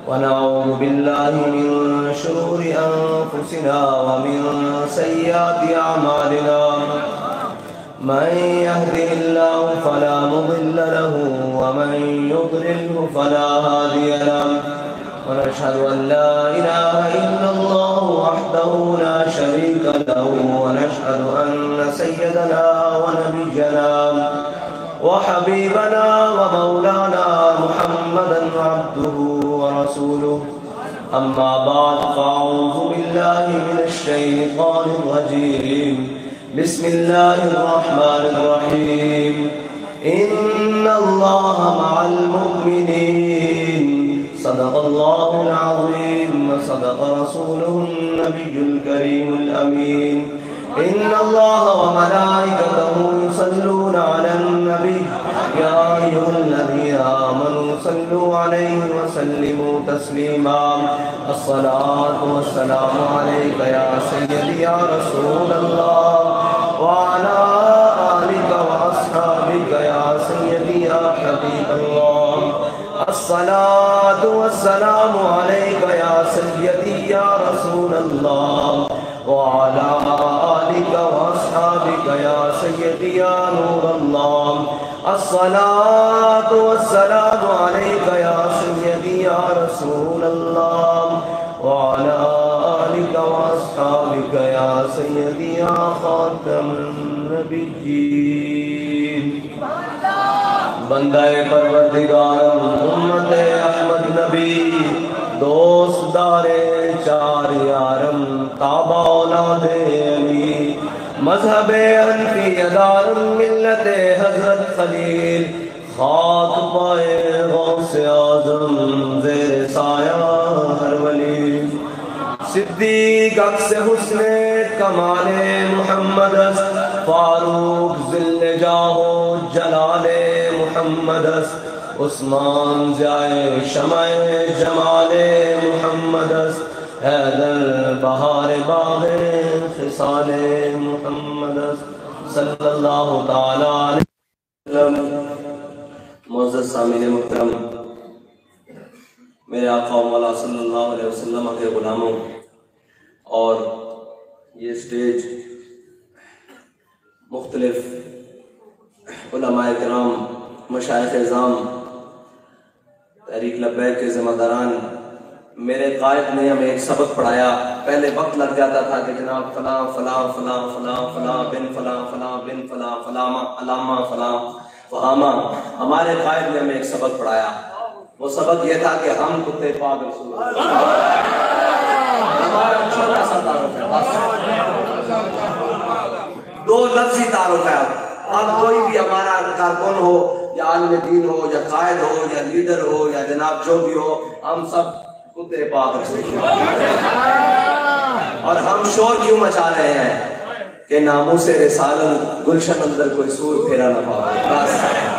ونعوذ بالله من شرور أنفسنا ومن سيئات أعمالنا من يهده الله فلا مضل له ومن يضلله فلا هادي له ونشهد أن لا إله إلا الله وحده لا شريك له ونشهد أن سيدنا ونبينا وحبيبنا ومولانا محمدا عبده ورسوله أما بعد فأعوذ بالله من الشيطان الرجيم بسم الله الرحمن الرحيم إن الله مع المؤمنين صدق الله العظيم وصدق رسوله النبي الكريم الأمين إن الله وملائكته يصلون على النبي يا أيها الذين آمنوا صلوا عليه وسلموا تسليما الصلاة والسلام عليك يا سيدي يا رسول الله وعلى آلك وأصحابك يا سيدي يا حبيب الله الصلاة والسلام عليك يا سيدي يا رسول الله وعلى آلك وأصحابك يا سيدي يا نور الله الصلاة والسلام عليك يا سيدي يا رسول الله وعلى آلك وأصحابك يا سيدي يا خاتم النبيين بندہ پروردگارم امت احمد نبی دوست دار چار یارم تابع اولاد علی مذہب حنفی دارم ملت حضرت خلیل خاک پائے غوث اعظم زیر سایہ ہر ولی صدیق عکس حسن کمال محمد فاروق ذل جاہ و جلال محمد عثمان ضیائے شمع جمال محمد حیدر بہار باغ خصال محمد صلی اللہ تعالی علیہ وسلم. معزز سامعین محترم، میرے آقا و مولا صلی اللہ علیہ وسلم کے غلاموں اور یہ سٹیج مختلف علماء کرام، مشائخ اعظام، تحریک لبیک کے ذمہ داران، میرے قائد نے ہمیں ایک سبق پڑھایا. پہلے وقت لگ جاتا تھا کہ جناب فلاں فلاں فلاں فلاں فلاں بن فلاں فلاں بن فلاں فلاں علامہ فلاں فہامہ. ہمارے قائد نے ہمیں ایک سبق پڑھایا. وہ سبق یہ تھا کہ ہم کتے پاک رسول اللہ. ہمارا چھوٹا سا تعارف ہے، دو لفظی تعارف ہے. اب کوئی بھی ہمارا کارکن ہو یا عالم دین ہو یا قائد ہو یا لیڈر ہو یا جناب جو بھی ہو، ہم سب کتے پاک رسول اللہ. اور ہم شور کیوں مچا رہے ہیں کہ ناموس رسالت گلشن اندر کوئی سور پھیرا نہ پاوے. بس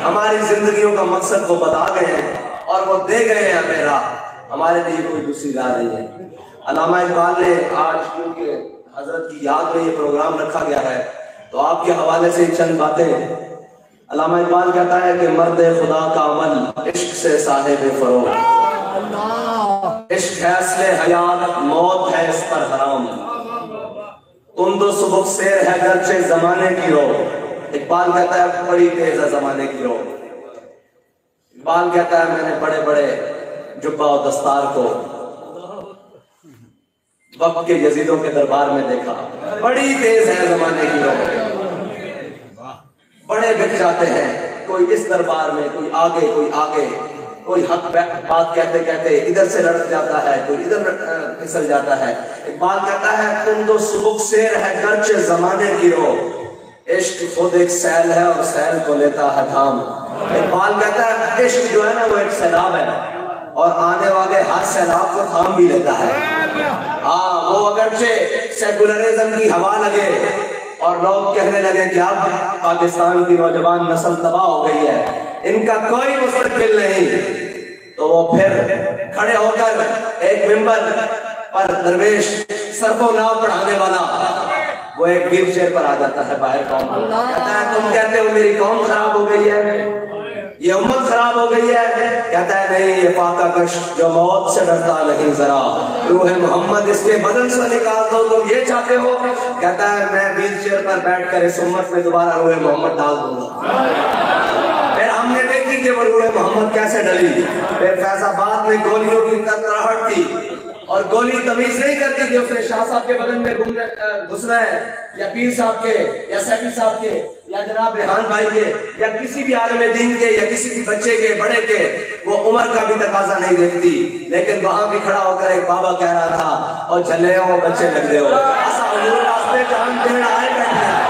ہماری زندگیوں کا مقصد وہ بتا گئے ہیں اور وہ دے گئے ہیں ہمیں راہ. ہمارے لیے کوئی دوسری راہ نہیں ہے. علامہ اقبال نے آج کیونکہ حضرت کی یاد میں یہ پروگرام رکھا گیا ہے تو آپ کے حوالے سے چند باتیں. علامہ اقبال کہتا ہے کہ مرد خدا کا عمل عشق سے صاحب فروغ، عشق ہے اصل حیات، موت ہے اس پر حرام، تم دو سبک سیر ہے گرچہ زمانے کی رو۔ اقبال کہتا ہے بڑی تیز ہے زمانے کی رو۔ اقبال کہتا ہے میں نے بڑے بڑے جبہ و دستار کو وقت کے یزیدوں کے دربار میں دیکھا، بڑی تیز ہے زمانے کی رو، بڑے بک جاتے ہیں، کوئی اس دربار میں، کوئی آگے، کوئی حق بات کہتے کہتے ادھر سے لڑک جاتا ہے، کوئی ادھر پھسل جاتا ہے۔ اقبال کہتا ہے تم تو سبک سیر ہے گرچہ زمانے کی رو، عشق خود ایک سیل ہے اور سیل کو لیتا ہے تھام۔ اقبال کہتا ہے عشق جو ہے نا وہ ایک سیلاب ہے اور آنے والے ہر سیلاب کو تھام بھی لیتا ہے۔ ہاں وہ اگرچہ سیکولرزم کی ہوا لگے اور لوگ کہنے لگے کہ اب پاکستان کی نوجوان نسل تباہ ہو گئی ہے، ان کا کوئی مستقبل نہیں، تو وہ پھر کھڑے ہو کر ایک ممبر پر درویش سر کو ناو پڑھانے والا وہ ایک ویل چیئر پر آ جاتا ہے باہر قوم، کہتا ہے تم کہتے ہو میری قوم خراب ہو گئی ہے، یہ امت خراب ہو گئی ہے، کہتا ہے نہیں یہ فاقہ کش جو موت سے ڈرتا نہیں ذرا، روح محمد اس کے بدن سے نکال دو، تم یہ چاہتے ہو؟ کہتا ہے میں ویل چیئر پر بیٹھ کر اس امت میں دوبارہ روح محمد ڈال دوں گا۔ پھر ہم نے دیکھی کہ وہ روح محمد کیسے ڈلی، پھر فیض آباد میں گولیوں کی تڑاہٹ تھی اور گولی تمیز نہیں کرتی کہ اس نے شاہ صاحب کے بدن میں گھسنا ہے یا پیر صاحب کے یا سیفی صاحب کے یا جناب ریحان بھائی کے یا کسی بھی عالم دین کے یا کسی بھی بچے کے بڑے کے، وہ عمر کا بھی تقاضا نہیں دیکھتی، لیکن وہاں بھی کھڑا ہو کر ایک بابا کہہ رہا تھا اور جھلے ہو بچے لگ دے ہو، ایسا حضور راستے جان دین آئے کرتے ہیں۔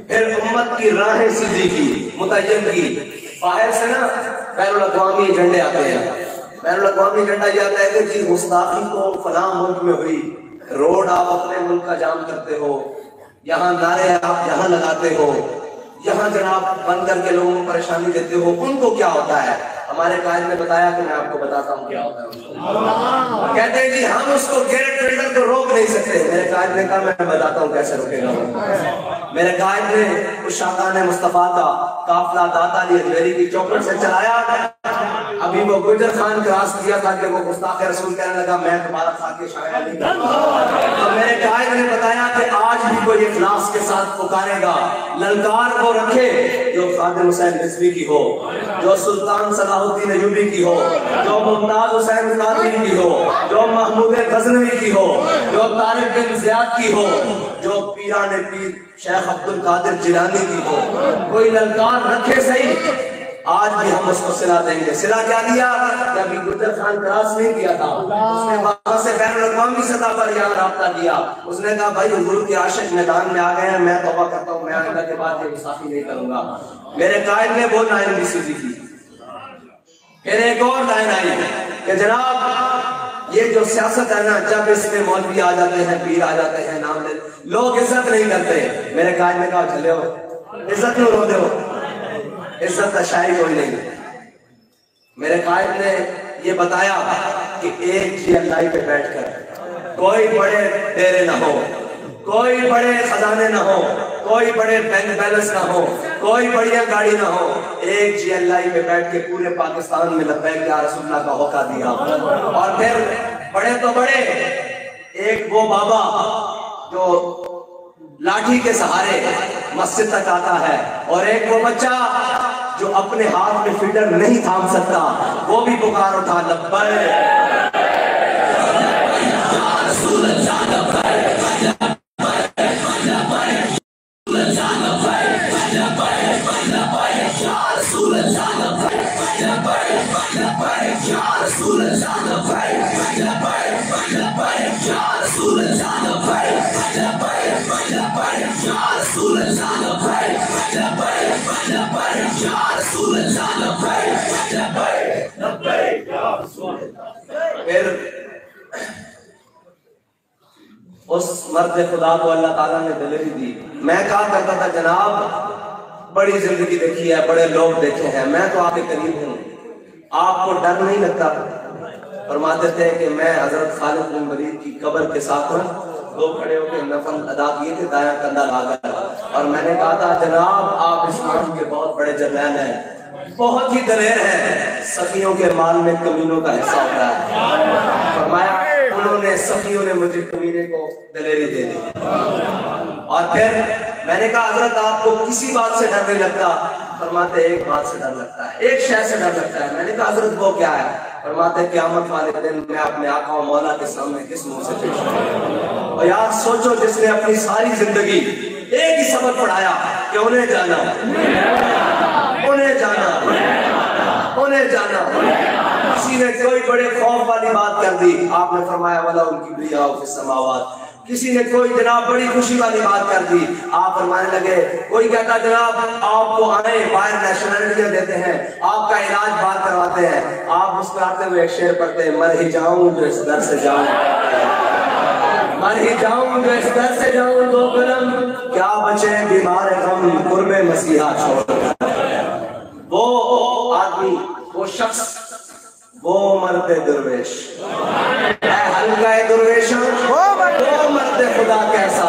پھر امت کی راہیں سیدھی کی، متعین کی، باہر سے نا بین الاقوامی ایجنڈے آتے ہیں، بین الاقوامی ایجنڈا یہ آتا ہے کہ جی گستاخی کو فلاں ملک میں ہوئی، روڈ آپ اپنے ملک کا جام کرتے ہو، یہاں نعرے آپ یہاں لگاتے ہو، یہاں جناب بند کر کے لوگوں کو پریشانی دیتے ہو، ان کو کیا ہوتا ہے؟ ہمارے قائد نے بتایا کہ میں آپ کو بتاتا ہوں کیا ہوتا ہے۔ کہتے ہیں جی ہم اس کو گیٹ ٹریڈر کو روک نہیں سکتے، میرے قائد نے کہا میں بتاتا ہوں کیسے روکے گا۔ میرے قائد نے اس شاہدان مصطفیٰ کا قافلہ داتا علی اجمیری کی چوکھٹ سے چلایا، ابھی وہ گجر خان کراس کیا تھا کہ وہ گستاخ رسول کہنے لگا میں تمہارا خاکِ شاعر علی تو میرے قائد نے بتایا کہ آج بھی کوئی اخلاص کے ساتھ پکارے گا، للکار کو رکھے جو خادم حسین رضوی کی ہو، جو سلطان صلاح الدین ایوبی کی ہو، جو ممتاز حسین قادری کی ہو، جو محمود غزنوی کی ہو، جو طارق بن زیاد کی ہو، جو پیران پیر شیخ عبد القادر جیلانی کی ہو، کوئی للکار رکھے صحیح، آج بھی ہم اس کو صلہ دیں گے۔ صلہ کیا دیا کہ ابھی گجر خان کراس نہیں کیا تھا، اس نے وہاں سے بین الاقوامی سطح پر یہاں رابطہ کیا، اس نے کہا بھائی حضور کے عاشق میدان میں آ گئے ہیں، میں توبہ کرتا ہوں، میں آئندہ کے بعد یہ گستاخی نہیں کروں گا۔ میرے قائد نے وہ لائن بھی سیدھی کی۔ پھر ایک اور لائن آئی کہ جناب یہ جو سیاست ہے نا، جب اس میں مولوی آ جاتے ہیں، پیر آ جاتے ہیں، نام لے لوگ عزت نہیں کرتے۔ میرے قائد نے کہا چلے ہو عزت کیوں روتے ہو، عزت کا شاعری کوئی نہیں۔ میرے قائد نے یہ بتایا کہ ایک جی اللہ پہ بیٹھ کر کوئی بڑے ڈیرے نہ ہو، کوئی بڑے خزانے نہ ہو، کوئی بڑے بینک بیلنس نہ ہو، کوئی بڑی گاڑی نہ ہو، ایک جی اللہ پہ بیٹھ کے پورے پاکستان میں لبیک یا رسول اللہ کا ہوکا دیا۔ اور پھر بڑے تو بڑے، ایک وہ بابا جو لاٹھی کے سہارے مسجد تک آتا ہے، اور ایک وہ بچہ جو اپنے ہاتھ میں فیڈر نہیں تھام سکتا، وہ بھی پکار اٹھا لبیک پھر اس مرد خدا کو اللہ تعالیٰ نے دلیری دی. میں کہا کرتا تھا جناب بڑی زندگی دیکھی ہے, بڑے لوگ دیکھے ہیں, میں تو آپ کے قریب ہوں, آپ کو ڈر نہیں لگتا؟ فرماتے تھے کہ میں حضرت خالد بن ولید کی قبر کے ساتھ دو کھڑے ہو کے نفل ادا کیے تھے دایاں کندھا لا کر, اور میں نے کہا تھا جناب آپ اسلام کے بہت بڑے جرنیل ہیں, بہت ہی دلیر ہیں, سخیوں کے مال میں کمینوں کا حصہ ہوتا ہے. فرمایا انہوں نے سخیوں نے مجھے کمینے کو دلیری دے دی. اور پھر میں نے کہا حضرت آپ کو کسی بات سے ڈر نہیں لگتا؟ فرماتے ایک بات سے ڈر لگتا ہے, ایک شے سے ڈر لگتا ہے. میں نے کہا حضرت وہ کیا ہے؟ فرماتے قیامت والے دن میں اپنے آقا و مولا کے سامنے کس منہ سے پیش کروں. اور یار سوچو جس نے اپنی ساری زندگی ایک ہی سبق پڑھایا کہ انہیں جانا, انہیں جانا, انہیں جانا. کسی نے کوئی بڑے خوف والی بات کر دی, آپ نے فرمایا وَلَا الْكِبْرِيَاءُ فِي السَّمَاوَاتِ. کسی نے کوئی جناب بڑی خوشی والی بات کر دی, آپ فرمانے لگے. کوئی کہتا جناب آپ کو آئیں باہر نیشنلٹیاں دیتے ہیں, آپ کا علاج باہر کرواتے ہیں, آپ مسکراتے ہوئے ایک شعر پڑھتے ہیں, مر ہی جاؤں جو اس در سے جاؤں, مر ہی جاؤں جو اس در سے جاؤں, دو قدم کیا بچے بیمار غم قرب مسیحا چھوڑ. وہ آدمی, وہ شخص, وہ مرد درویش, اے حلقہ درویشاں وہ مرد خدا کیسا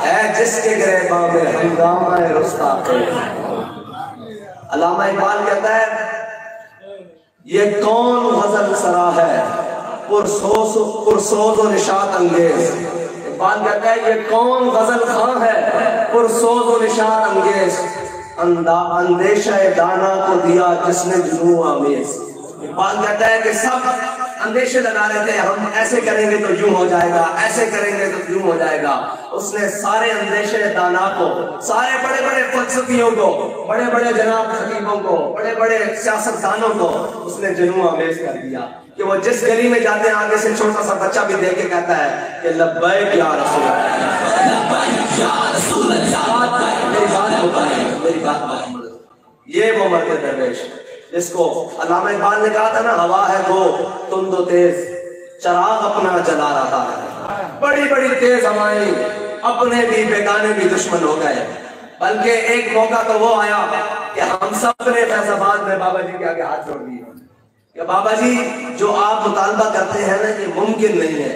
ہے جس کے گریباں میں ہنگامہ رستا پہ. علامہ اقبال کہتا ہے یہ کون غزل سرا ہے پرسوز و نشاط انگیز. اقبال کہتا ہے یہ کون غزل خواں ہے پرسوز و نشاط انگیز, اندیشہ دانا کو دیا جس نے جنوں آمیز. اقبال کہتا ہے کہ سب اندیشے لگا رہے تھے, ہم ایسے کریں گے تو یوں ہو جائے گا, ایسے کریں گے تو یوں ہو جائے گا. اس نے سارے اندیشے دانا کو, سارے بڑے بڑے فلسفیوں کو, بڑے بڑے جناب خطیبوں کو, بڑے بڑے سیاستدانوں کو اس نے جنوں آمیز کر دیا کہ وہ جس گلی میں جاتے ہیں آگے سے چھوٹا سا بچہ بھی دیکھ کے کہتا ہے کہ لبیک یا رسول اللہ, لبیک یا رسول اللہ. میری بات ہوتا ہے, میری بات محمد. یہ وہ مرد درویش جس کو علامہ اقبال نے کہا تھا نا, ہوا ہے وہ تند و تیز چراغ اپنا جلا رہا ہے. بڑی بڑی تیز ہوائیں, اپنے بھی بیگانے بھی دشمن ہو گئے. بلکہ ایک موقع تو وہ آیا کہ ہم سب نے فیض آباد میں بابا جی کے آگے ہاتھ جوڑ دیے کہ بابا جی جو آپ مطالبہ کرتے ہیں نا یہ ممکن نہیں ہے,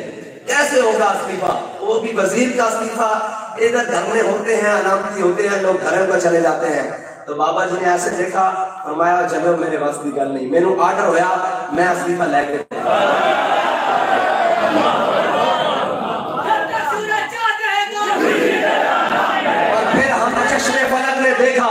کیسے ہوگا استعفیٰ, وہ بھی وزیر کا استعفیٰ. ادھر دھرنے ہوتے ہیں, علامتی ہوتے ہیں, لوگ گھروں پر چلے جاتے ہیں. تو بابا جی نے ایسے دیکھا, فرمایا چلو میرے پاس کی گل نہیں, میں نے آرڈر ہویا میں استعفیٰ لے کے. اور پھر ہم چشم فلک نے دیکھا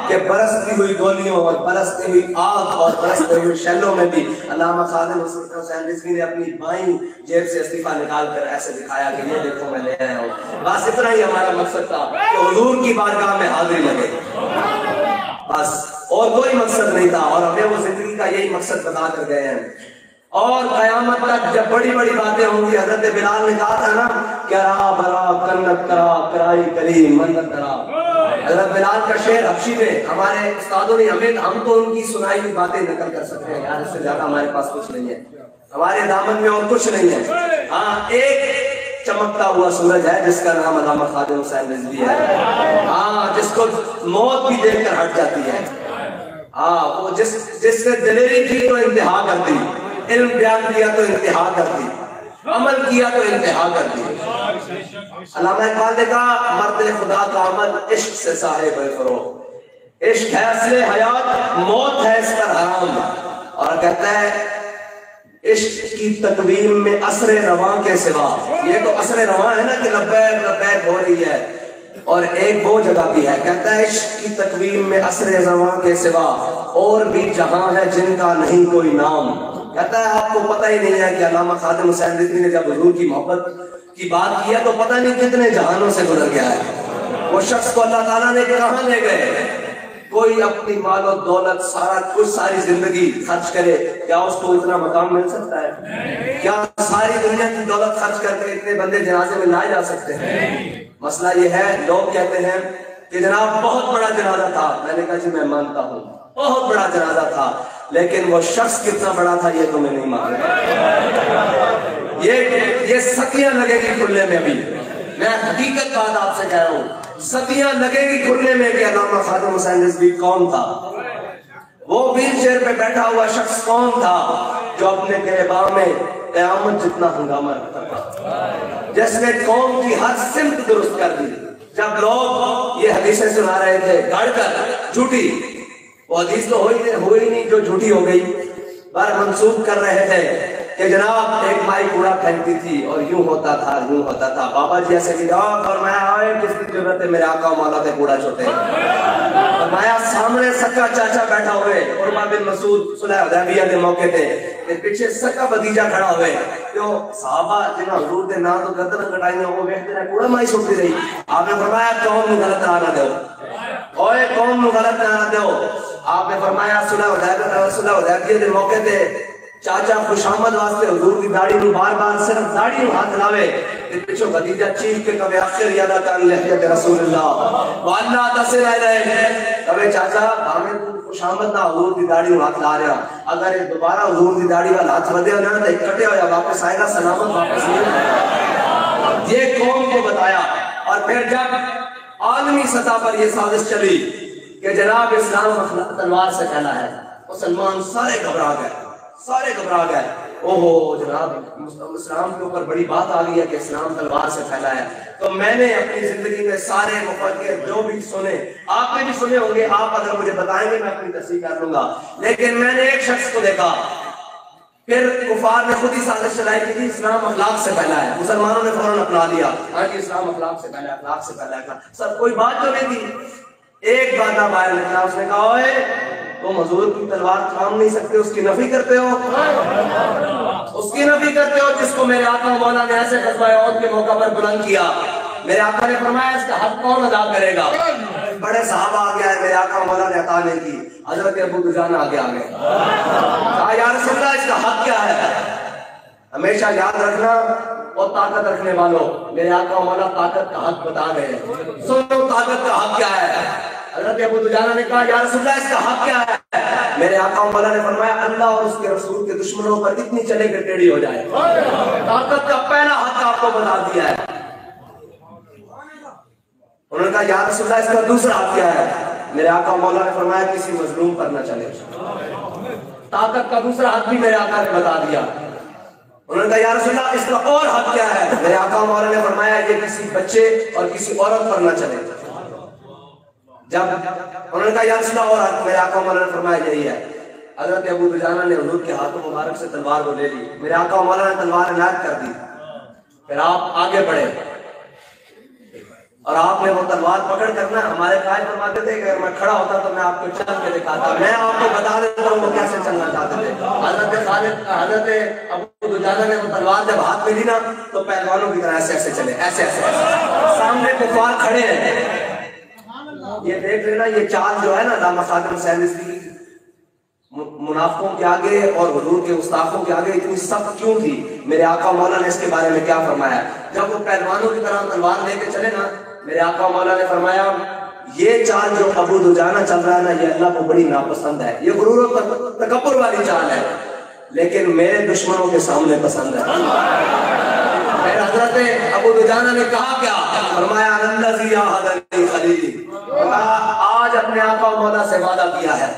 کہ برستی ہوئی گولیوں اور برستی ہوئی آگ اور برستی ہوئی شیلوں میں بھی علامہ خالد حسین رضوی نے اپنی بائیں جیب سے استعفیٰ نکال کر ایسے دکھایا کہ یہ دیکھو میں لے آیا ہوں. بس اتنا ہی ہمارا مقصد تھا کہ حضور کی بارگاہ میں حاضری لگے, بس اور کوئی مقصد نہیں تھا. اور ہمیں وہ زندگی کا یہی مقصد بتا کر گئے ہیں. اور قیامت تک جب بڑی بڑی باتیں ہوں گی, حضرت بلال نے کہا تھا نا کرا برا کنت کرا کرائی کلی منت کرا. حضرت بلال کا شعر حبشی میں ہمارے استادوں نے ہم تو ان کی سنائی ہوئی باتیں نقل کر سکتے ہیں یار, اس سے زیادہ ہمارے پاس کچھ نہیں ہے, ہمارے دامن میں اور کچھ نہیں ہے. ہاں ایک چمکتا ہوا سورج ہے جس کا نام علامہ خالد حسین رضوی ہے, ہاں جس کو موت بھی دیکھ کر ہٹ جاتی ہے. ہاں وہ جس نے دلیری کی تو انتہا کر دی, علم بیان کیا تو انتہا کر دی, عمل کیا تو انتہا کر دی. علامہ اقبال نے کہا مرد خدا کا عمل عشق سے صاحب فروغ, عشق ہے اصل حیات, موت ہے اس پر حرام. اور کہتا ہے عشق کی تقویم میں عصر رواں کے سوا, یہ تو عصر رواں ہے نا کہ لبیک لبیک ہو رہی ہے, اور ایک وہ جگہ بھی ہے کہتا ہے عشق کی تقویم میں عصر رواں کے سوا اور بھی جہاں ہے جن کا نہیں کوئی نام. کہتا ہے آپ کو پتہ ہی نہیں ہے کہ علامہ خالد حسین رضوی نے جب حضور کی محبت کی بات کیا تو پتہ نہیں کتنے جہانوں سے گزر گیا ہے. وہ شخص کو اللہ تعالیٰ نے کہاں لے گئے. کوئی اپنی مال و دولت سارا کچھ ساری زندگی خرچ کرے, کیا اس کو اتنا مقام مل سکتا ہے؟ کیا ساری دنیا کی دولت خرچ کر کے اتنے بندے جنازے میں لائے جا سکتے ہیں؟ مسئلہ یہ ہے, لوگ کہتے ہیں کہ جناب بہت بڑا جنازہ تھا. میں نے کہا جی میں مانتا ہوں, بہت بڑا جنازہ تھا، لیکن وہ شخص کتنا بڑا تھا یہ تمہیں نہیں معلوم۔ یہ صدیاں لگے گی کھلنے میں، بھی میں حقیقت بات آپ سے کہہ رہا ہوں، صدیاں لگے گی کھلنے میں کہ علامہ خادم حسین رضوی کون تھا، وہ ویل چیئر پہ بیٹھا ہوا شخص کون تھا جو اپنے گریباں میں قیامت جتنا ہنگامہ رکھتا تھا، جس نے قوم کی ہر سمت درست کر دی۔ جب لوگ یہ حدیثیں سنا رہے تھے گھڑ کر جھوٹی، وہ حدیث تو ہوئی نہیں جو جھوٹی ہو گئی، پر منسوخ کر رہے تھے کہ جناب ایک مائی کوڑا پھینکتی تھی اور یوں ہوتا تھا یوں ہوتا تھا، بابا جی ایسے بھی فرمایا آئے کس کی ضرورت ہے میرے آقا مولا کے کوڑا چھوٹے، فرمایا سامنے سکا چاچا بیٹھا ہوئے عروہ بن مسعود صلح حدیبیہ کے موقع تے کہ پیچھے سکا بھتیجا کھڑا ہوئے، جو صحابہ جنہاں حضور دے نام تو گردن کٹائیاں وہ ویکھتے نے کوڑا مائی چھوٹی رہی، آپ نے فرمایا قوم نو غلط نہ دیو، اوئے قوم نو غلط نہ دیو، آپ نے فرمایا صلح حدیبیہ کے موقع تے چاچا خوشامد واسطے حضور کی داڑھی نو بار بار صرف داڑھی نو ہاتھ لاوے، پیچھو بھتیجا چیخ کے کبھی آخر یادا کان لحیت رسول اللہ واللہ تصل علیہ، کبھی چاچا ہمیں خوشامد نہ حضور کی داڑھی نو ہاتھ لا رہا، اگر یہ دوبارہ حضور کی داڑھی والا ہاتھ ودے نہ تو کٹے ہویا واپس آئے گا سلامت واپس نہیں آئے گا۔ یہ قوم کو بتایا، اور پھر جب عالمی سطح پر یہ سازش چلی کہ جناب اسلام تلوار سے پھیلا ہے، مسلمان سارے گھبرا گئے، اوہو جناب اسلام کے اوپر بڑی بات آ گئی ہے کہ اسلام تلوار سے پھیلا ہے۔ تو میں نے اپنی زندگی میں سارے مفکر جو بھی سنے، آپ نے بھی سنے ہوں گے، آپ اگر مجھے بتائیں گے میں اپنی تصحیح کر لوں گا، لیکن میں نے ایک شخص کو دیکھا، پھر کفار نے خود ہی سازش چلائی کہ اسلام اخلاق سے پھیلا ہے، مسلمانوں نے فوراً اپنا لیا، ہاں جی اسلام اخلاق سے پھیلا ہے، اخلاق سے پھیلا ہے، سر کوئی بات تو نہیں تھی۔ ایک بات باہر نکلا، اس نے کہا اوئے تم حضور کی تلوار تھام نہیں سکتے، اس کی نفی کرتے ہو، اس کی نفی کرتے ہو جس کو میرے آقا مولا نے ایسے غزوہ احد کے موقع پر بلند کیا۔ میرے آقا نے فرمایا اس کا حق کون ادا کرے گا؟ بڑے صحابہ آگے آئے، میرے آقا مولا نے عطا نہیں کی، حضرت ابو دجانہ آگے آگے کہا یا رسول اللہ اس کا حق کیا ہے؟ ہمیشہ یاد رکھنا اور طاقت رکھنے والوں، میرے آقا مولا طاقت کا حق بتا گئے، سنو طاقت کا حق کیا ہے؟ حضرت ابو دجانہ نے کہا یا رسول اللہ اس کا حق کیا ہے؟ میرے آقا مولا نے فرمایا اللہ اور اس کے رسول کے دشمنوں پر اتنی چلے کہ ٹیڑھی ہو جائے۔ طاقت کا پہلا حق آپ کو بتا دیا ہے۔ انہوں نے کہا یا رسول اللہ اس کا دوسرا حق کیا ہے؟ میرے آقا مولا نے فرمایا کسی مظلوم پر نہ چلے۔ طاقت کا دوسرا حق بھی میرے آقا نے بتا دیا۔ انہوں نے کہا یا رسول اللہ اس کا اور حق کیا ہے؟ میرے آقا مولا نے فرمایا یہ کسی بچے اور کسی عورت پر نہ چلے۔ جب انہوں نے کہا یا رسول اللہ اور حق، میرے آقا مولا نے فرمایا یہی ہے۔ حضرت ابو دجانہ نے حضور کے ہاتھوں مبارک سے تلوار کو لے لی، میرے آقا مولا نے تلوار عنایت کر دی، پھر آپ آگے بڑھے اور آپ نے وہ تلوار پکڑ کرنا، ہمارے قائد فرماتے تھے کہ اگر میں کھڑا ہوتا تو میں آپ کو چل کے دکھاتا، میں آپ کو بتا دیتا ہوں وہ کیسے چلنا چاہتے تھے۔ حضرت ابو دجانہ نے وہ تلوار جب ہاتھ میں لی نا تو پہلوانوں کی طرح ایسے ایسے چلے، ایسے ایسے سامنے کفار کھڑے ہیں۔ یہ دیکھ لینا یہ چال جو ہے نا علامہ خادم حسین رضوی منافقوں کے آگے اور حضور کے گستاخوں کے آگے اتنی سخت کیوں تھی؟ میرے آقا مولا نے اس کے بارے میں کیا فرمایا؟ جب وہ پہلوانوں کی طرح تلوار لے کے چلے نا، میرے آقا مولا نے فرمایا یہ چال جو ابو دجانہ چل رہا ہے نا یہ اللہ کو بڑی ناپسند ہے، یہ غرور و تکبر والی چال ہے، لیکن میرے دشمنوں کے سامنے پسند ہے۔ پھر حضرت ابو دجانہ نے کہا کیا؟ فرمایا الذی عاہدنی خلیلی، آج اپنے آقا مولا سے وعدہ کیا ہے،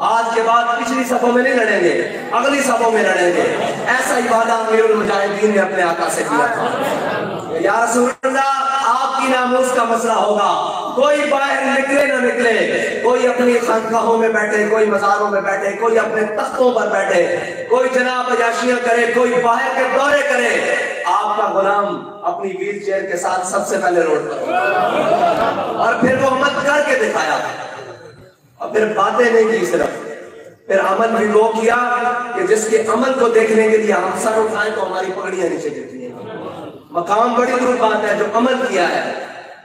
آج کے بعد پچھلی صفوں میں نہیں لڑیں گے، اگلی صفوں میں لڑیں گے۔ ایسا ہی وعدہ امیر المجاہدین نے اپنے آقا سے کیا تھا۔ یا رسول اللہ آپ کی ناموس کا مسئلہ ہوگا، کوئی باہر نکلے نہ نکلے، کوئی اپنی خانقاہوں میں بیٹھے، کوئی مزاروں میں بیٹھے، کوئی اپنے تختوں پر بیٹھے، کوئی جناب عیاشیاں کرے، کوئی باہر کے دورے کرے، آپ کا غلام اپنی ویل چیئر کے ساتھ سب سے پہلے روڈ پر، اور پھر وہ عمل کر کے دکھایا، اور پھر باتیں نہیں کی صرف، پھر عمل بھی وہ کیا کہ جس کے عمل کو دیکھنے کے لیے ہم سر اٹھائیں تو ہماری پگڑیاں نیچے گرتی ہیں۔ مقام بڑی دور بات ہے جو عمل کیا ہے۔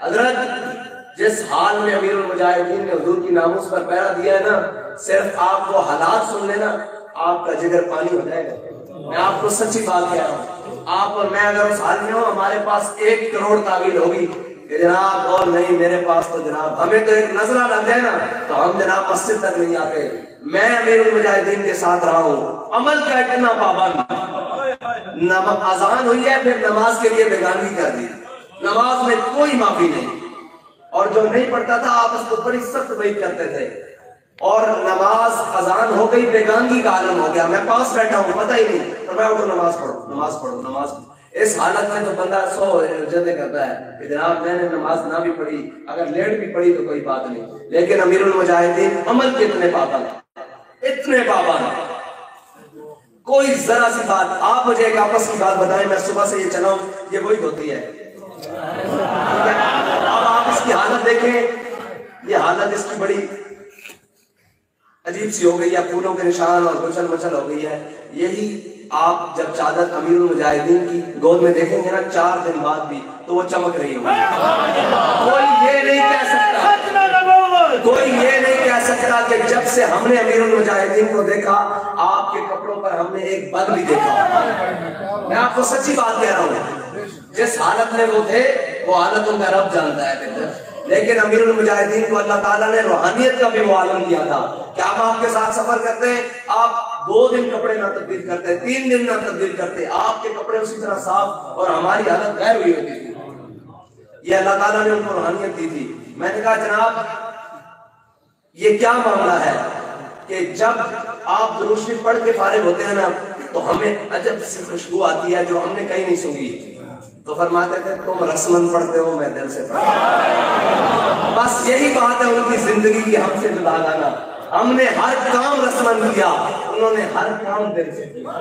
حضرت جس حال میں امیر المجاہدین نے حضور کی ناموس پر پہرا دیا ہے نا، صرف آپ کو حالات سن لینا آپ کا جگر پانی ہو جائے گا۔ میں آپ کو سچی بات کہہ رہا ہوں، آپ اور میں اگر اس حال میں ہوں، ہمارے پاس 1 کروڑ تعویل ہوگی کہ جناب اور نہیں میرے پاس تو جناب ہمیں تو ایک نظرہ لگ جائے نا تو ہم جناب مسجد تک نہیں آتے. میں امیر المجاہدین کے ساتھ رہا ہوں, عمل کا اتنا پابند, اذان ہوئی ہے پھر نماز کے لیے بیگانگی کر دی, نماز میں کوئی معافی نہیں, اور جو نہیں پڑھتا تھا آپ اس کو بڑی سخت وعید کرتے تھے, اور نماز اذان ہو گئی بیگانگی کا عالم ہو گیا, میں پاس بیٹھا ہوں پتہ ہی نہیں, تو میں اٹھو نماز پڑھو نماز پڑھو نماز پڑھو. اس حالت میں تو بندہ 100 جدے کرتا ہے کہ جناب میں نے نماز نہ بھی پڑھی, اگر لیٹ بھی پڑھی تو کوئی بات نہیں. لیکن امیر المجاہدین عمل کے اتنے پابند, کوئی ذرا سی بات. آپ مجھے ایک آپس کی بات بتائیں, میں صبح سے یہ چلا ہوں, یہ وہی ہوتی ہے. اب آپ اس کی حالت دیکھیں, یہ حالت اس کی بڑی عجیب سی ہو گئی ہے, پھولوں کے نشان اور گچل مچل ہو گئی ہے. یہی آپ جب چادر امیر المجاہدین کی گود میں دیکھیں گے نا 4 دن بعد بھی تو وہ چمک رہی ہوگی. کوئی یہ نہیں کہہ سکتا کہ جب سے ہم نے امیر المجاہدین کو دیکھا آپ کے کپڑوں پر ہم نے ایک بد بھی دیکھا. میں آپ کو سچی بات کہہ رہا ہوں, جس حالت میں وہ تھے وہ حالت ان کا رب جانتا ہے. لیکن امیر المجاہدین کو اللہ تعالیٰ نے روحانیت کا بھی معلوم کیا تھا کہ ہم آپ کے ساتھ سفر کرتے ہیں, آپ 2 دن کپڑے نہ تبدیل کرتے, 3 دن نہ تبدیل کرتے, آپ کے کپڑے اسی طرح صاف اور ہماری حالت غیر ہوئی ہوتی تھی. یہ اللہ تعالیٰ نے ان کو روحانیت دی تھی. میں نے کہا جناب یہ کیا معاملہ ہے کہ جب آپ درود شریف پڑھ کے فارغ ہوتے ہیں نا تو ہمیں عجب سی خوشبو آتی ہے جو ہم نے کہیں نہیں سنی. تو فرماتے تھے تم رسمن پڑھتے ہو, میں دل سے پڑھتا ہوں. بس یہی بات ہے ان کی زندگی کی ہم سے جدا لانا. ہم نے ہر کام رسمن کیا, انہوں نے ہر کام دل سے کیا.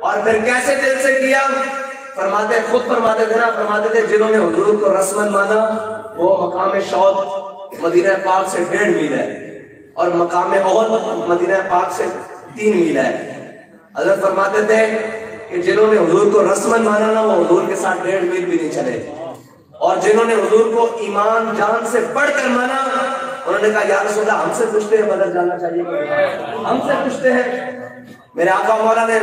اور پھر کیسے دل سے کیا فرماتے, خود فرماتے تھے نا, فرماتے تھے جنہوں نے حضور کو رسمن مانا وہ مقام شوق مدینہ پاک سے 1.5 میل ہے, اور مقام احد مدینہ پاک سے 3 میل ہے. حضرت فرماتے تھے کہ جنہوں نے حضور کو رسمن مانا نا وہ حضور کے ساتھ 1.5 میل بھی نہیں چلے, اور جنہوں نے حضور کو ایمان جان سے بڑھ کر مانا انہوں نے کہا یا رسول اللہ ہم سے پوچھتے ہیں بدر جانا چاہیے, ہم سے پوچھتے ہیں. میرے آقا مولا نے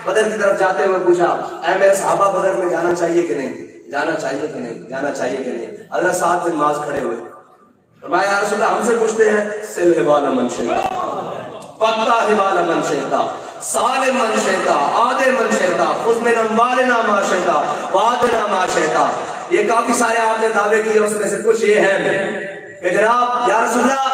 بدر کی طرف جاتے ہوئے پوچھا اے میرے صحابہ بدر میں جانا چاہیے کہ نہیں, جانا چاہیے کہ نہیں, جانا چاہیے کہ نہیں. حضرت 7 دن نماز کھڑے ہوئے, فرمایا یا رسول اللہ ہم سے پوچھتے ہیں سل حبال من شئتا, پتا حبال من شئتا, سال من شئتا, آدھے من شئتا, خذ من اموالنا ما شئتا وآتنا ما شئتا. یہ کافی سارے آپ نے دعوے کیے, اس میں سے کچھ یہ ہیں کہ جناب یا رسول اللہ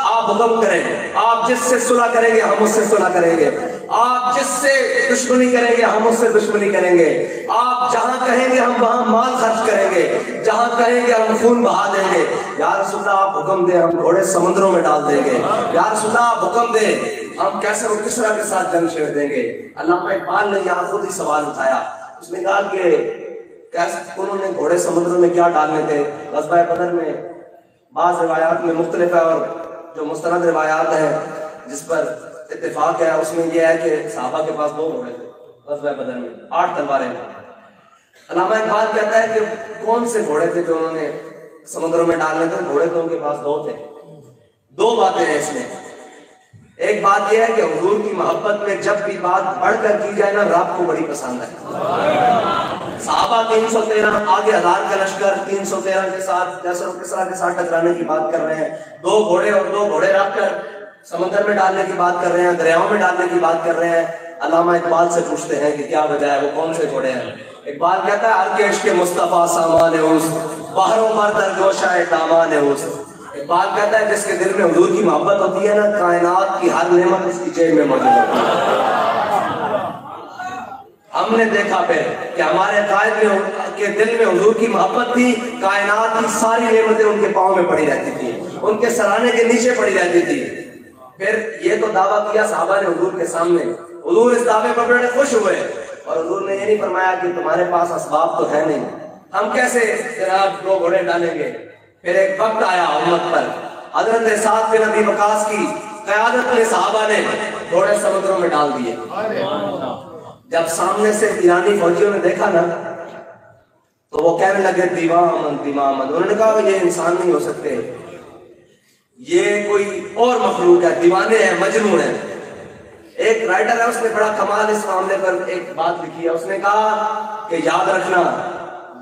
آپ حکم کریں, آپ جس سے صلح کریں گے ہم اس سے صلح کریں گے, آپ جس سے دشمنی کریں گے ہم اس سے دشمنی کریں گے, آپ جہاں کہیں گے ہم وہاں مال خرچ کریں گے, جہاں کہیں گے ہم خون بہا دیں گے. یا رسول اللہ آپ حکم دیں ہم گھوڑے سمندروں میں ڈال دیں گے. یا رسول اللہ آپ حکم دیں ہم کیسے اور کس طرح کے ساتھ جنگ چھیڑ دیں گے. علامہ اقبال نے یہاں خود ہی سوال اٹھایا, اس نے کہا کہ کیسے انہوں نے گھوڑے سمندروں میں کیا ڈالنے تھے. غزوہ بدر میں بعض روایات میں مختلف ہے, اور جو مستند روایات ہیں جس پر اتفاق ہے اس میں یہ ہے کہ صحابہ کے پاس 2 گھوڑے تھے غزوہ بدر میں, 8 تلواریں. علامہ اقبال کہتا ہے کہ کون سے گھوڑے تھے جو انہوں نے سمندروں میں ڈالنے تھے. گھوڑے تو ان کے پاس 2 تھے. 2 باتیں ہیں اس میں. ایک بات یہ ہے کہ حضور کی محبت میں جب بھی بات بڑھ کر کی جائے نا رب کو بڑی پسند ہے. صحابہ 313 آگے 1000 کا لشکر 313 کے ساتھ کیسر و کسرا کے ساتھ ٹکرانے کی بات کر رہے ہیں. 2 گھوڑے اور 2 گھوڑے رکھ کر سمندر میں ڈالنے کی بات کر رہے ہیں, دریاؤں میں ڈالنے کی بات کر رہے ہیں. علامہ اقبال سے پوچھتے ہیں کہ کیا وجہ ہے, وہ کون سے گھوڑے ہیں. اقبال کہتا ہے ہر کے عشق مصطفیٰ سامان اوس, بحروں پر در گوشہ دامان اوس. اقبال کہتا ہے جس کے دل میں حضور کی محبت ہوتی ہے نا کائنات کی ہر نعمت اس کی جیب میں موجود ہوتی ہے. ہم نے دیکھا پھر کہ ہمارے قائد کے دل میں حضور کی محبت تھی, کائنات کی ساری نعمتیں ان کے پاؤں میں پڑی رہتی تھی, ان کے سرانے کے نیچے پڑی رہتی تھی. پھر یہ تو دعویٰ کیا صحابہ نے حضور کے سامنے, حضور اس دعوے پر بڑے خوش ہوئے, اور حضور نے یہ نہیں فرمایا کہ تمہارے پاس اسباب تو ہے نہیں, ہم کیسے جناب 2 گھوڑے ڈالیں گے. پھر ایک وقت آیا امت پر, حضرت سعد بن ابی وقاص کی قیادت میں صحابہ نے گھوڑے سمندروں میں ڈال دیے. جب سامنے سے ایرانی فوجیوں نے دیکھا نا تو وہ کہنے لگے دیوامن دیوامن. انہوں نے کہا یہ انسان نہیں ہو سکتے, یہ کوئی اور مخلوق ہے, دیوانے ہیں, مجنون ہیں. ایک رائٹر ہے اس نے بڑا کمال اس معاملے پر ایک بات لکھی ہے. اس نے کہا کہ یاد رکھنا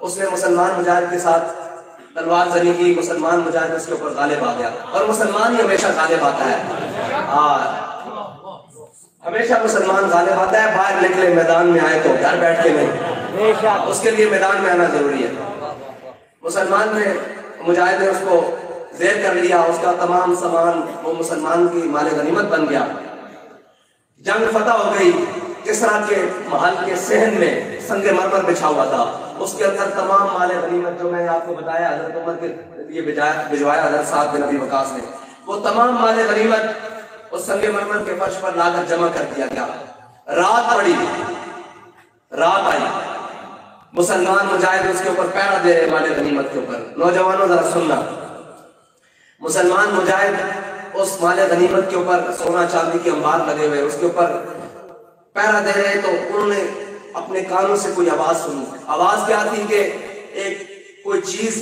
اس نے مسلمان مجاہد کے ساتھ تلوار زنی کی، مسلمان مجاہد اس کے اوپر غالب آ گیا، اور مسلمان ہی ہمیشہ غالب آتا ہے، ہمیشہ مسلمان غالب آتا ہے۔ باہر نکلے میدان میں آئے تو گھر بیٹھ کے نہیں، اس کے لیے میدان میں آنا ضروری ہے۔ مسلمان نے مجاہد نے اس کو زیر کر لیا، اس کا تمام سامان وہ مسلمان کی مال غنیمت بن گیا۔ جنگ فتح ہو گئی، کسرا کے محل کے صحن میں سنگ مرمر بچھا ہوا تھا، اس کے اندر تمام مال غنیمت جو میں نے آپ کو بتایا حضرت عمر کے لیے بھجوایا حضرت سعد بن ابی وقاص نے، وہ تمام مال غنیمت اس سنگ مرمر کے فرش پر لا کر جمع کر دیا گیا۔ رات پڑی، رات آئی، مسلمان مجاہد اس کے اوپر پہرا دے رہے مال غنیمت کے اوپر۔ نوجوانوں ذرا سننا، مسلمان مجاہد اس مال غنیمت کے اوپر سونا چاندی کے انبار لگے ہوئے اس کے اوپر پہرا دے رہے، تو انہوں نے اپنے کانوں سے کوئی آواز سنی۔ آواز کیا تھی کہ ایک کوئی چیز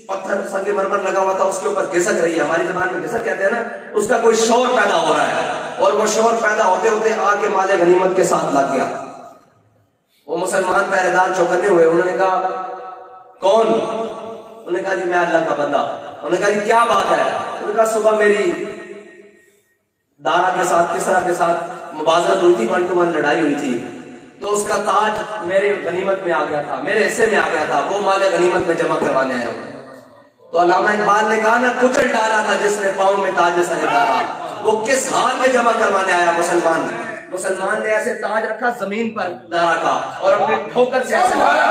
پتھر سنگ مرمر لگا ہوا تھا، اس کے اوپر گھسک رہی ہے، ہماری زبان میں گھسک کہتے ہیں نا، اس کا کوئی شور پیدا ہو رہا ہے، اور وہ شور پیدا ہوتے ہوتے آ کے مال غنیمت کے ساتھ لگ گیا۔ وہ مسلمان پہرے دار چوکنے ہوئے، انہوں نے کہا کون؟ انہوں نے کہا جی میں اللہ کا بندہ۔ انہوں نے کہا جی کیا بات ہے؟ انہوں نے کہا صبح میری دارا کے ساتھ کسرا کے ساتھ مبارزت ہوئی تھی، 1 to 1 لڑائی ہوئی تھی، تو اس کا تاج میرے غنیمت میں آ گیا تھا، میرے حصے میں آ گیا تھا، وہ مال غنیمت میں جمع کروانے آیا ہوں۔ تو علامہ اقبال نے کہا نا کچل ڈالا تھا جس نے پاؤں میں تاج سر ڈالا، وہ کس حال میں جمع کروانے آیا مسلمان نے ایسے تاج رکھا زمین پر دارا کا، اور اپنے ٹھوکر سے ایسے مارا۔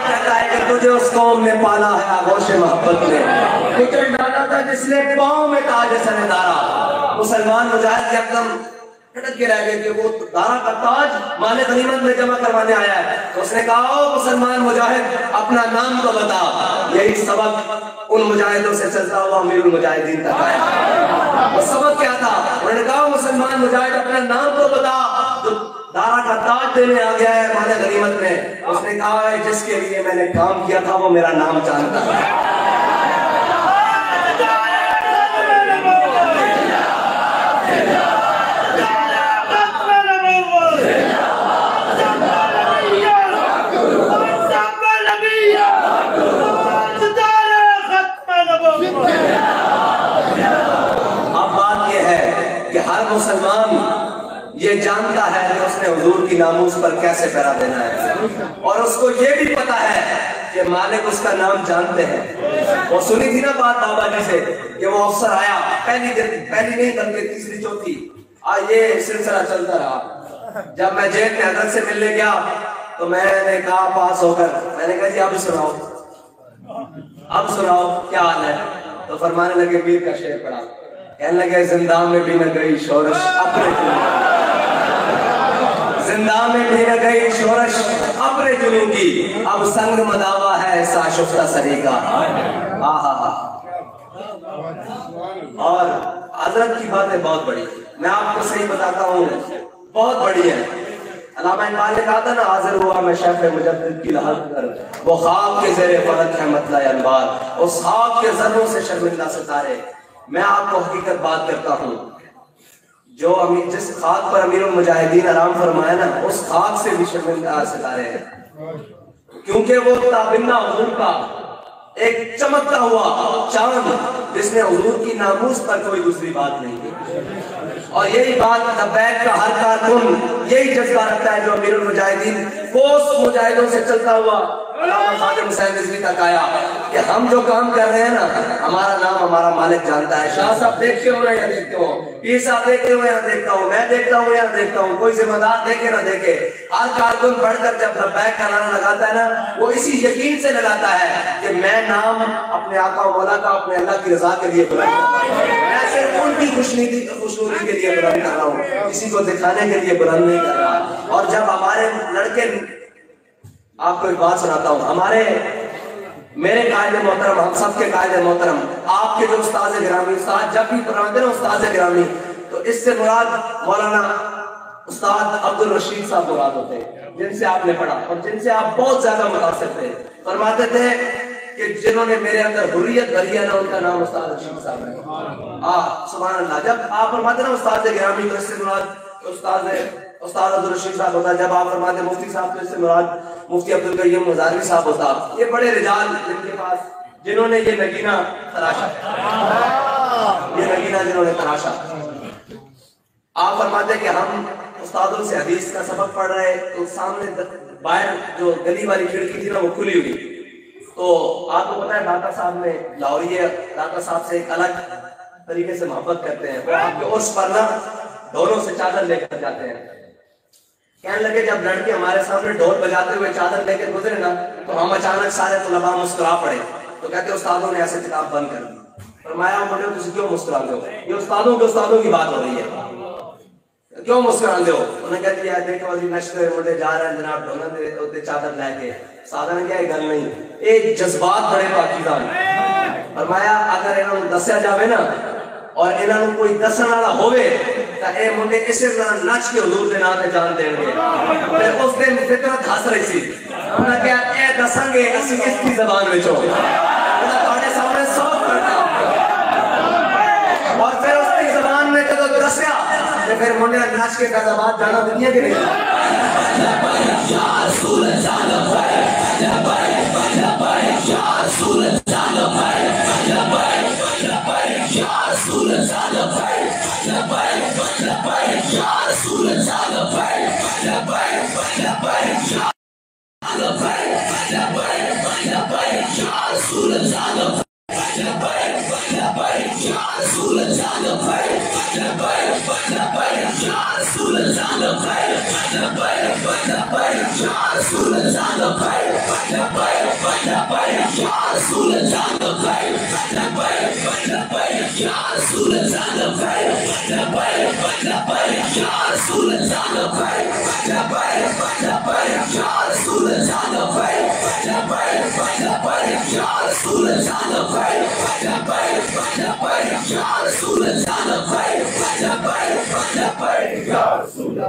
کہتا ہے کہ تجھے اس قوم نے پالا ہے آغوش محبت میں، کچل ڈالا تھا جس نے پاؤں میں تاج سر ڈالا۔ مسلمان مجاہد کے اقدام کھٹک کے رہ گئے کہ وہ دارا کا تاج مال غنیمت میں جمع کروانے آیا ہے۔ تو اس نے کہا او مسلمان مجاہد اپنا نام تو بتا۔ یہی سبق ان مجاہدوں سے چلتا ہوا امیر المجاہدین تک آیا۔ وہ سبق کیا تھا؟ انہوں نے کہا مسلمان مجاہد اپنا نام تو بتا، جو دارا کا تاج دینے آ گیا ہے مال غنیمت میں۔ اس نے کہا ہے جس کے لیے میں نے کام کیا تھا وہ میرا نام جانتا ہے۔ مسلمان یہ جانتا ہے کہ اس نے حضور کی ناموس پر کیسے پہرا دینا ہے، اور اس کو یہ بھی پتا ہے کہ مالک اس کا نام جانتے ہیں۔ وہ سنی تھی نا بات بابا جی سے کہ وہ افسر آیا، پہلی نہیں بلکہ تیسری چوتھی یہ سلسلہ چلتا رہا۔ جب میں جیل میں حضرت سے ملنے گیا تو میں نے کہا پاس ہو کر میں نے کہا جی اب سناؤ کیا حال ہے؟ تو فرمانے لگے میر کا شعر پڑھا، کہنے لگے زندہ میں بھی نہ گئی شورش اپنے زندہ میں بھی نہ گئی شورش اپنے جنوں کی، اب سنگ مداوا ہے ساشفتہ سری کا۔ اور حضرت کی باتیں بہت بڑی، میں آپ کو صحیح بتاتا ہوں بہت بڑی ہے۔ علامہ اقبال نے کہا تھا نا حاضر ہوا میں شیخ مجدد کی لحاظ کر، وہ خواب کے زیر فلک ہے مطلع انوار، اس خواب کے ذروں سے شرمندہ ستارے۔ میں آپ کو حقیقت بات کرتا ہوں، جو جس خاک پر امیر المجاہدین آرام فرمایا نا اس خاک سے بھی شرمندہ ستارے ہیں، کیونکہ وہ تابندہ حضور کا ایک چمکتا ہوا چاند جس نے حضور کی ناموس پر کوئی دوسری بات نہیں کی۔ اور یہی بات لبیک کا ہر کارکن یہی جذبہ رکھتا ہے جو امیر المجاہدین پوسٹ مجاہدوں سے چلتا ہوا علامہ خادم حسین رضوی تک آیا کہ ہم جو کام کر رہے ہیں نا ہمارا نام ہمارا مالک جانتا ہے۔ شاہ صاحب دیکھتے ہو یا دیکھتے ہو، پیر صاحب دیکھتے ہو یا دیکھتا ہوں، میں دیکھتا ہوں یا دیکھتا ہوں، کوئی ذمہ دار دیکھے نہ دیکھے، ہر کارکن بڑھ کر جب لبیک کا نعرہ لگاتا ہے نا وہ اسی یقین سے لگاتا ہے کہ میں نام اپنے آقا و مولا کا اپنے اللہ کی رضا کے لیے بلند کر رہا ہوں، میں صرف ان کی خوشنودی کے لیے بلند کر رہا ہوں، کسی کو دکھانے کے لیے بلند نہیں کر رہا۔ اور جب ہمارے لڑکے، آپ کو ایک بات سناتا ہوں، میرے قائد محترم، ہم سب کے قائد محترم، آپ کے جو استاد گرامی، استاد جب بھی پڑھاتے ہیں استاد گرامی، تو اس سے مراد مولانا استاد عبد الرشید صاحب مراد ہوتے ہیں، جن سے آپ نے پڑھا اور جن سے آپ بہت زیادہ متاثر تھے۔ فرماتے تھے کہ جنہوں نے میرے اندر حریت بھری ہے نا ان کا نام استاد رشید صاحب ہے۔ سبحان اللہ۔ جب آپ فرماتے ہیں نا استاد گرامی تو اس سے مراد استاد استاد عبدالرشید صاحب ہوتا, جب آپ فرماتے مفتی صاحب تو اس سے مراد مفتی عبدالقیوم مزاروی صاحب ہوتا. یہ بڑے رجال جن کے پاس, جنہوں نے یہ نگینہ تراشا, یہ نگینہ جنہوں نے تراشا. آپ فرماتے کہ ہم استادوں سے حدیث کا سبق پڑھ رہے تو سامنے باہر جو گلی والی کھڑکی تھی نا وہ کھلی ہوئی, تو آپ کو پتا ہے ڈاکٹر صاحب نے لاہوری ڈاکٹر صاحب سے ایک الگ طریقے سے محبت کرتے ہیں. وہ آپ کے عرس پر نا ڈھولوں سے چادر لے کر جاتے ہیں. کہنے لگے جب لڑکے ہمارے سامنے ڈھول بجاتے ہوئے چادر لے کے گزرے نا تو ہم اچانک سارے طلباء مسکرا پڑے. تو کہتے استادوں نے ایسے کتاب بند کر دی. فرمایا مجھے تجھے کیوں مسکراتے ہو, یہ استادوں کی بات ہو رہی ہے, کیوں مسکراتے ہو؟ انہوں نے کہا دیا دیکھو علی نشتے مجھے جا رہے ہیں جناب ڈھولوں دے چادر لے کے. سادہ نے کہا یہ گل نہیں, ایک جذبات بڑے پاکیزہ ہیں. فرمایا اگر انہوں نے دسیا جاوے نا اور انہوں نے کوئی دسن والا ہوئے تو اے منڈے اسی طرح نچ کے حضور دے نام تے جان دین گے. پھر اس دن فطرت ہس رہی سی, انہوں نے کہا اے دسیں گے اسی کس کی زبان میں چو تھوڑے سامنے صاف کرنا. اور پھر اس کی زبان میں جب دسیا تو پھر منڈے نچ کے قذبات جانا دنیا کے نہیں. یا رسول اللہ یا رسول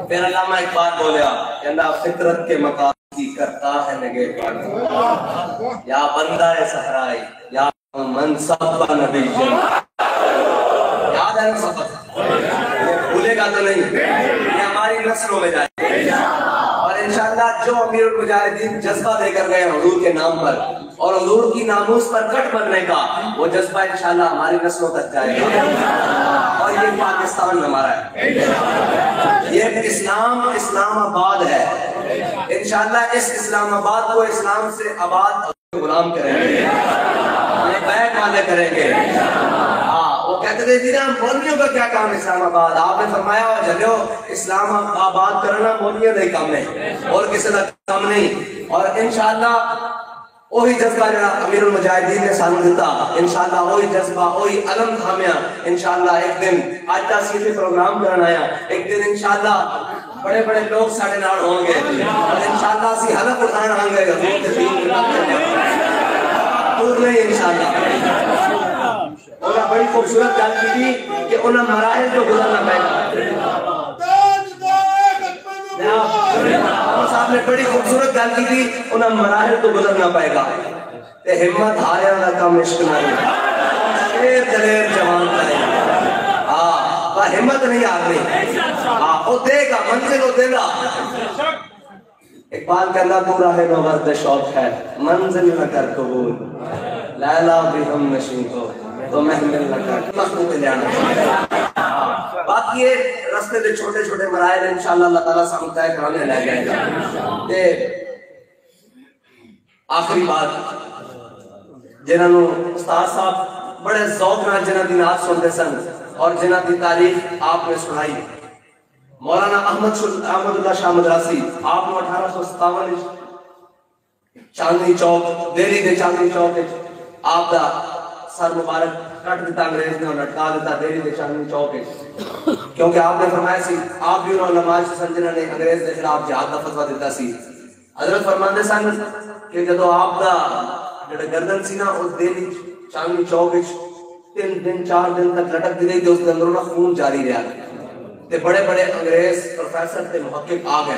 پھر علامہ اقبال بولیا کہ فطرت کے مقام کی کرتا ہے نگے پاک, یا بندہ صحرائی یا منصب نبی. یاد ہے نا سبق, بھولے گا تو نہیں, یہ ہماری نسلوں میں جائے. اور انشاءاللہ جو امیر المجاہدین جذبہ دے کر گئے حضور کے نام پر اور حضور کی ناموس پر کٹ بننے کا, وہ جذبہ انشاءاللہ ہماری نسلوں تک جائے گا. اور یہ پاکستان ہمارا ہے, یہ اسلام آباد ہے. انشاءاللہ اس اسلام آباد کو اسلام سے آباد غلام کریں گے, بیگ والے کریں گے. وہ کہتے تھے جی مولویوں کا کیا کام اسلام آباد؟ آپ نے فرمایا جلو اسلام آباد کرنا مولویوں کا ہی کام ہے اور کسی کا کام نہیں. اور انشاءاللہ وہی جذبہ جو امیر المجاہدین نے سانو دیتا, انشاءاللہ وہی جذبہ وہی علم تھامیا. انشاءاللہ ایک دن آج تا سیدھے پروگرام کرنا آیا, ایک دن انشاءاللہ بڑے بڑے لوگ ساڑھے نال ہوں گے اور انشاءاللہ اسی حلق اٹھانا ہوں گے حضور کے دین میں بات کرنے دور نہیں. انشاءاللہ انہاں بڑی خوبصورت گل کی تھی کہ انہاں مراحل جو گزرنا پائے گا. صاحب نے بڑی خوبصورت گل کی تھی, انہاں مراحل تو گزرنا پائے گا. تے ہمت ہاریا دا کم عشق نہیں, شیر دلیر جوان نہیں. ہمت نہیں ہارنی, وہ دے گا منزل, وہ دے گا. اقبال کہنا تو راہ نورد شوق ہے منزل نہ کر قبول, لیلا بھی ہم نشین تو محمل نہ کر مخلوق لیانا. باقی یہ رستے دے چھوٹے چھوٹے مراحل انشاءاللہ اللہ تعالیٰ سامنے طے کرانے لے جائے گا. آخری بات, جنہوں استاد صاحب بڑے ذوق نال جنہاں دی نعت سنتے سن اور جنہاں دی تاریخ آپ نے سنائی, مولانا احمد اللہ شاہ مدراسی, آپ نے 1857 چاندنی چوک دیری دے چاندنی چوک آپ دا سر مبارک کٹ دیتا انگریز نے اور لٹکا دیتا دیری دے چاندنی چوک, کیونکہ آپ نے فرمایا سی آپ بھی انہوں علماء سے سن جنہوں نے انگریز دے خلاف جہاد کا فتویٰ دیتا سی. حضرت فرماندے سن کہ جدو آپ دا جڑے گردن سی نا اس دیری چاندنی چوک 3 دن 4 دن تک لٹک دی رہی تھی, اس کے اندروں خون جاری رہا. تے بڑے بڑے انگریز پروفیسر تے محقق آ گئے.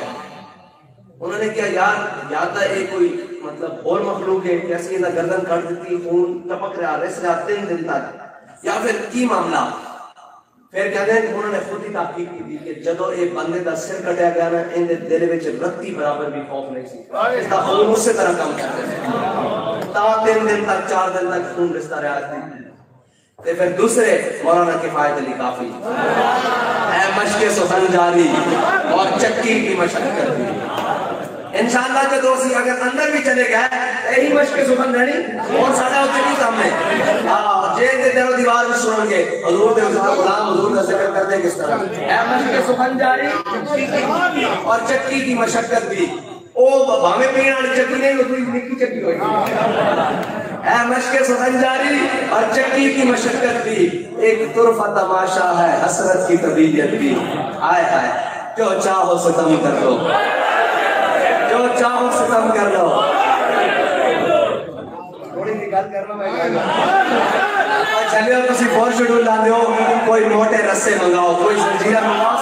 انہوں نے کیا یار یا تا یہ کوئی مطلب اور مخلوق ہے کیسی یہ گردن کٹ دیتی, خون ٹپک رہا رس رہا 3 دن تک, یا پھر کی معاملہ؟ پھر کہتے ہیں انہوں نے خود ہی تحقیق کی تھی کہ جدو یہ بندے دا سر کٹیا گیا نا ان دے دل وچ رتی برابر بھی خوف نہیں سی، اس دا خون اسی طرح کام کرتے تھے تا 3 دن تک 4 دن تک خون رشتہ رہا تھی۔ تے پھر دوسرے مولانا کفایت علی کافی اے مشق سخن جاری اور چکی کی مشقت بھی انشاءاللہ جو دوستی اگر اندر بھی چلے گئے یہی مشق سخن رہنی اور سارا ہوتے نہیں سامنے جے دے دیرو دیوار میں سنن گے حضور دے غلام حضور کا ذکر کر دے کس طرح اے مشق سخن جاری اور چکی کی مشقت بھی او بھاویں پیڑ والی چکی نہیں وہ نکی چکی ہوئی اے مشق سخن جاری اور چکی کی مشقت بھی ایک طرفہ تماشا ہے حسرت کی طبیعت بھی آئے آئے جو چاہو ستم کر لو جو چاہو ستم کر لو تھوڑی سی گل کر لو چلے ہو تسی فور شیڈول لا دیو کوئی موٹے رسے منگاؤ کوئی زنجیرہ منگاؤ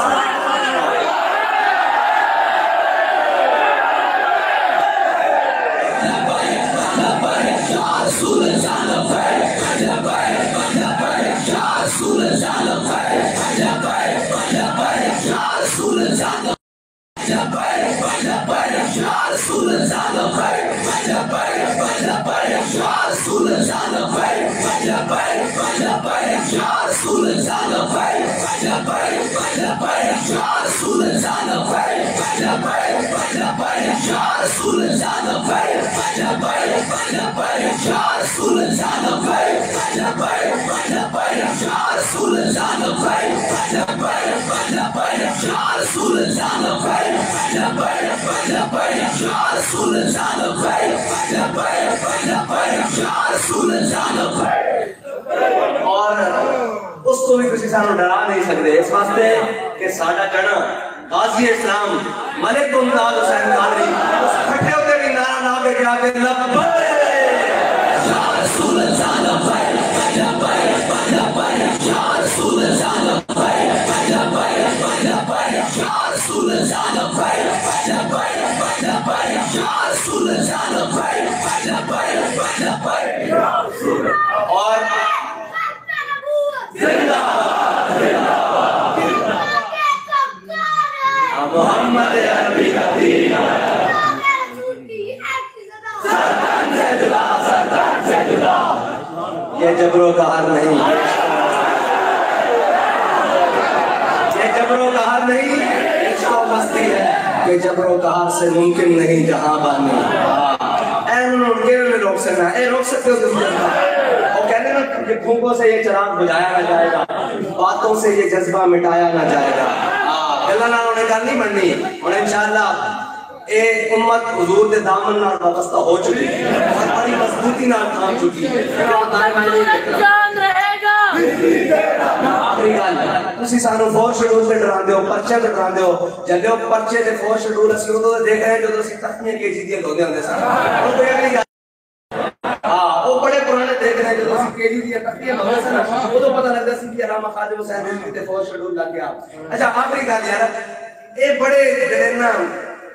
اور اس کو بھی کسی سانو ڈرا نہیں سکتے اس واسطے کہ ساڈا جڑا غازی اسلام ملک ممتاز حسین قادری کھٹے ہوتے بھی نعرہ لا کے کیا کہ لبیک یا رسول اللہ لبیک یا رسول اللہ لبیک یا رسول اللہ لبیک یا رسول اللہ لبیک اور زندہ محمد عربی کا دین یہ جبر و قہر نہیں یہ جبر و قہر نہیں اس کو مستی ہے کہ جبر و قہر سے ممکن نہیں جہاں بانی انہوں نے روک سکنا اے روک سکتے ہو تم جذبہ وہ کہتے ہیں نا کہ پھونکوں سے یہ چراغ بجھایا نہ جائے گا باتوں سے یہ جذبہ مٹایا نہ جائے گا اللہ نہ انہیں گل نہیں بننی اور انشاءاللہ اے امت حضور دے دامن نال وابستہ ہو چکی اور بڑی مضبوطی نال تھام چکی جان رہے گا آخری گل تسی سانو فور شیڈول تے ڈراندے ہو پرچے تے ڈراندے ہو جدے ہو پرچے تے فور شیڈول اسی ادو دیکھ رہے ہیں جو اسی تخمین کے جی لوندے ہوندے سن او کوئی اگلی گل وہ بڑے پرانے دیکھ رہے ہیں جو اسی کے جی تخمین ہوندے سن ادو پتہ لگدا سی کہ علامہ خواجہ حسین رضوی تے فور شیڈول لگ گیا اچھا آخری گل یار اے بڑے نا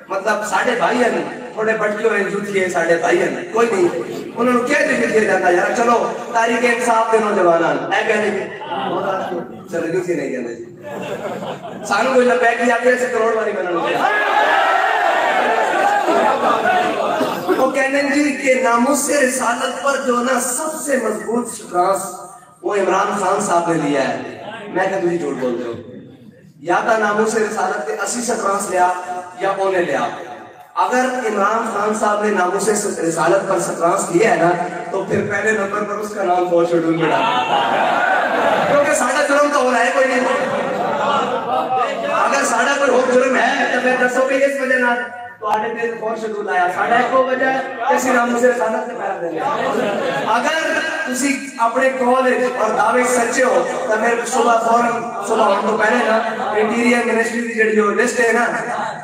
مطلب ساڑھے بھائی ہیں تھوڑے بٹکے ہوئے جوتھیے ساڑھے بھائی ہیں کوئی نہیں انہوں نے کیا دیکھ دیا جاتا یار چلو تاریخ انصاف دے نوجوانان اے کہنے کی چلو جوتھی نہیں کہنے جی سانو کوئی لبیک کی آتے ایسے کروڑ والی بنانا کیا وہ کہنے جی کہ ناموس رسالت پر جو نا سب سے مضبوط شکراس وہ عمران خان صاحب نے لیا ہے میں کہ تجھے جھوٹ بول دے ہو یا تا ناموس رسالت کے 80 سٹرانس لیا یا انہیں لیا اگر عمران خان صاحب نے ناموس رسالت پر سٹرانس لیا ہے نا تو پھر پہلے نمبر پر اس کا نام فور شیڈول میں ڈالا کیونکہ ساڑھا جرم تو ہو رہا ہے کوئی نہیں اگر ساڑھا کوئی ہو جرم ہے تو پھر دسو کہ اس وجہ نہ تو آنے پہ فور شیڈول آیا ساڑھا ایک کو وجہ کسی ناموس رسالت سے پہلا دیں گے اگر تسی اپنے کالج اور دعوے سچے ہو تو پھر صبح فوراً صبح ہم تو پہلے نا انٹیریئر منسٹری دی جڑی جو لسٹ ہے نا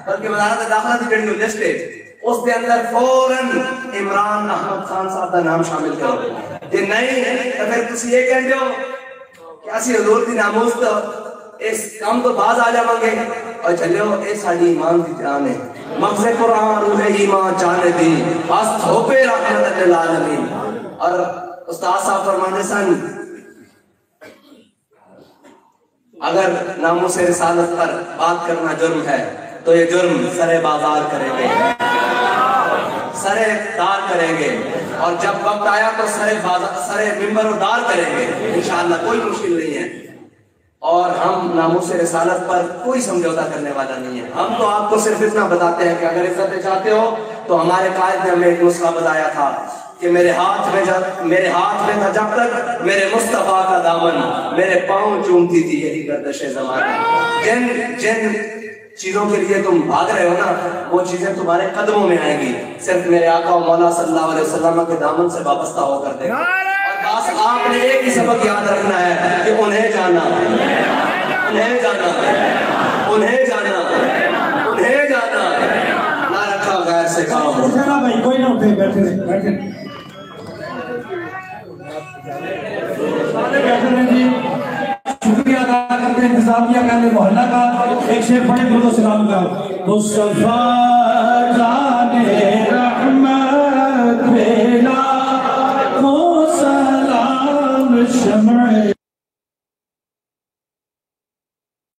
بلکہ وزارت داخلہ دی جڑی جو لسٹ ہے اس دے اندر فوراً عمران احمد خان صاحب کا نام شامل کرو یہ نہیں تو پھر تسی یہ کہتے ہو کہ اسی حضور دی ناموس تو اس کام تو باز آ جاؤں گے اور چلے ہو اے ساڑی ایمان دی جان ہے مغز قرآن روح ایمان جانے دی بس دھوپے رحمت للعالمین اور استاد صاحب فرمانے سن اگر ناموس رسالت پر بات کرنا جرم ہے تو یہ جرم سرے بازار کریں گے، سرے دار کریں گے، اور جب وقت آیا تو سرے ممبر و دار کریں گے انشاءاللہ، کوئی مشکل نہیں ہے۔ اور ہم ناموس رسالت پر کوئی سمجھوتا کرنے والا نہیں ہے۔ ہم تو آپ کو صرف اتنا بتاتے ہیں کہ اگر عزت چاہتے ہو تو ہمارے قائد نے ہمیں ایک نسخہ بتایا تھا کہ میرے ہاتھ میں تھا جب تک میرے مصطفیٰ کا دامن، میرے پاؤں چومتی تھی یہی گردش زمانہ۔ جن چیزوں کے لیے تم بھاگ رہے ہو نا، وہ چیزیں تمہارے قدموں میں آئیں گی، صرف میرے آقا و مولا صلی اللہ علیہ وسلم کے دامن سے وابستہ ہو کر دے گا۔ اور بس آپ نے ایک ہی سبق یاد رکھنا ہے کہ انہیں جانا، انہیں جانا، انہیں جانا، انہیں جانا، نہ رکھا غیر سے کام۔ بھائی کوئی نہ اٹھے، بیٹھے بیٹھے جی، شکریہ ادا کرتے ہیں انتظامیہ کا، محلہ کا۔ ایک شعر پڑھیں درود و سلام کا۔ مصطفیٰ جانے